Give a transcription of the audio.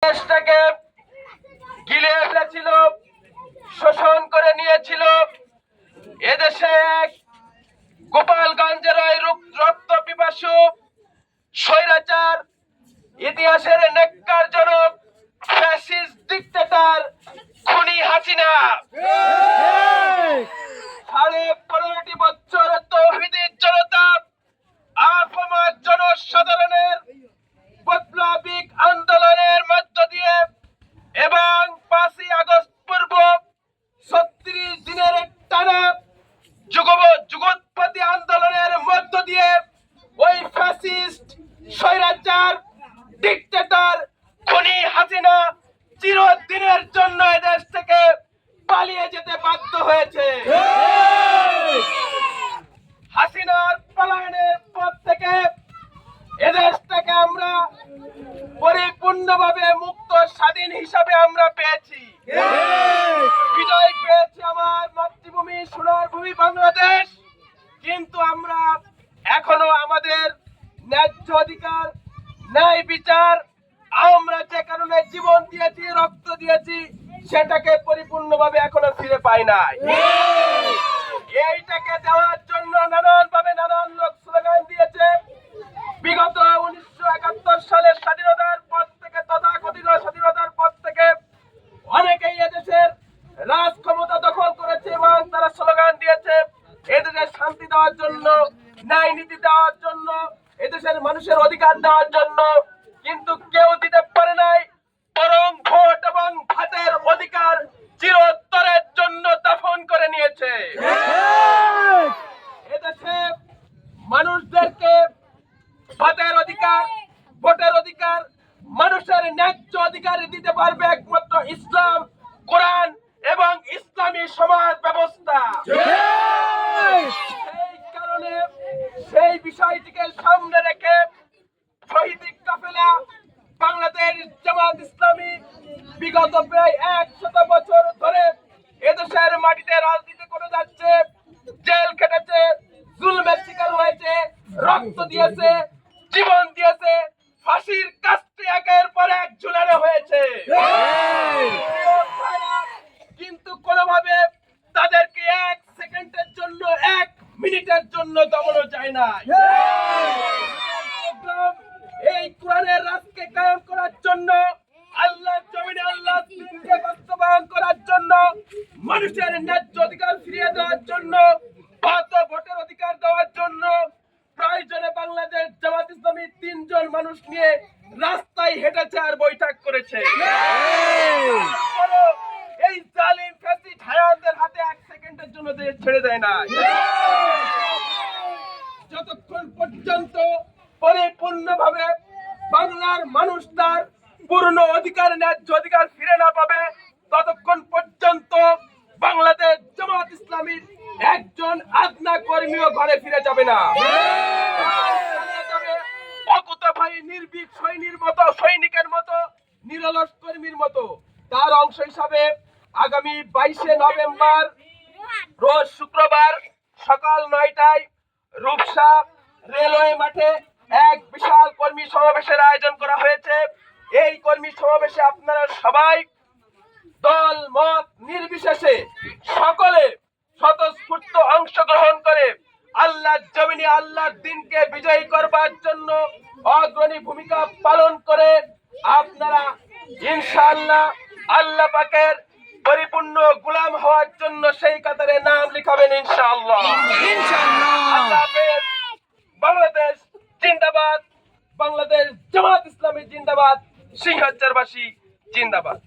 দেশটাকে গিলে ফেলেছিল, শোষণ করে নিয়েছিল। এদেশে গোপালগঞ্জের ওই রক্ত পিপাসু স্বৈরাচার, ইতিহাসের নেককারজনক ফ্যাসিস্ট ডিক্টেটর খুনি হাসিনা 15.5 বছর তৌহিদি জনতা আফামার জনসাধারণের বৈপ্লবিক আন্দোলনের মধ্য দিয়ে এবং 5ই আগস্ট পূর্ব 36 দিনের টানা যুগোৎপত্তি আন্দোলনের মধ্য দিয়ে ওই ফ্যাসিস্ট স্বৈরাচার ডিক্টেটর খুনি হাসিনা চিরদিনের জন্য এদেশ থেকে পালিয়ে যেতে বাধ্য হয়েছে। হাসিনার পলায়নের পর থেকে এদেশটাকে আমরা পরিপূর্ণভাবে মুক্ত স্বাধীন হিসাবে আমরা পেয়েছি। বিজয় পেয়েছি আমার মাতৃভূমি সোনার ভূমি বাংলাদেশ। কিন্তু আমরা এখনো আমাদের ন্যায্য অধিকার, ন্যায় বিচার, আমরা যে কারণে জীবন দিয়েছি, রক্ত দিয়েছি, সেটাকে পরিপূর্ণভাবে এখনো ফিরে পাই নাই। এইটাকে দেওয়ার জন্য নানানভাবে নানান লোক স্লোগান দিয়েছে। বিগত 1971 সালের স্বাধীনতার পর থেকে, তথাকথিত স্বাধীনতার পর থেকে অনেকেই এদেশের রাজ ক্ষমতা দখল করেছে এবং তারা স্লোগান দিয়েছে এদেশে শান্তি দেওয়ার জন্য, ন্যায় নীতি দেওয়ার জন্য, এদেশের মানুষের অধিকার দেওয়ার জন্য। কিন্তু কেউ দিতে পারে নাই, বরং ভোট এবং ভাতের অধিকার চিরতরের জন্য দাফন করে নিয়েছে। এদেশে মানুষদেরকে ভাতের অধিকার, ভোটের অধিকার, মানুষের ন্যায্য অধিকার দিতে পারবে একমাত্র ইসলাম, কোরআন এবং ইসলামী সমাজ ব্যবস্থা। সেই কারণে সেই বিষয়টিকে সামনে রেখে শহীদ কাফেলা বাংলাদেশ জামাত ইসলামী বিগত প্রায় 100 বছর ধরে এদেশের মাটিতে রাজনীতি করে যাচ্ছে। জেল খেটেছে, জুলমের শিকার হয়েছে, রক্ত দিয়েছে, জীবন দিয়েছে, ফাঁসির কাস্তে একের পর এক ঝুলানো হয়েছে। কিন্তু কোনোভাবে তাদেরকে 1 সেকেন্ডের জন্য, 1 মিনিটের জন্য দমানো যায় না। এই কোরআনের রাজকে কায়েম করার জন্য, আল্লাহর জমিনে আল্লাহর দ্বীনকে বাস্তবায়ন করার জন্য, মানুষের ন্যায্য অধিকার ফিরিয়ে দেওয়ার জন্য, ভোটের অধিকার দেওয়ার জন্য প্রয়োজনে বাংলাদেশ জামাত ইসলামী 3 জন মানুষ নিয়ে রাস্তায় হেঁটেছে আর বৈঠক করেছে। এই জালিম ফ্যাসিস্ট হায়াতের হাতে 1 সেকেন্ডের জন্য ছেড়ে দেয় না। যতক্ষণ পর্যন্ত পরিপূর্ণভাবে বাংলার মানুষ তার পূর্ণ অধিকার, ন্যায্য অধিকার ফিরে না পাবে, ততক্ষণ পর্যন্ত বাংলাদেশ জামাত ইসলামীর একজন আদনা কর্মীও ঘরে ফিরে যাবে না। অকুতোভয় নির্ভীক সৈনিকের মতো, নিরলস কর্মীর মতো। তার অংশ হিসাবে আগামী 22শে নভেম্বর রোজ শুক্রবার সকাল 9টায় রূপসা রেলওয়ে মাঠে এক বিশাল কর্মী সমাবেশের আয়োজন করা হয়েছে। এই কর্মী সমাবেশে আপনারা সবাই দল মত নির্বিশেষে সকলে স্বতঃস্ফূর্ত অংশগ্রহণ করে আল্লাহর জমিনে আল্লাহর দ্বীনকে বিজয়ী করবার জন্য অগ্রণী ভূমিকা পালন করে আপনারা ইনশাআল্লাহ আল্লাহ পাকের পরিপূর্ণ গোলাম হওয়ার জন্য সেই কাতারে নাম লিখাবেন ইনশাআল্লাহ। আল্লাহ হাফেজ। বাংলাদেশ জিন্দাবাদ, বাংলাদেশ জামাত ইসলামী জিন্দাবাদ, সিংহাচরবাসী জিন্দাবাদ।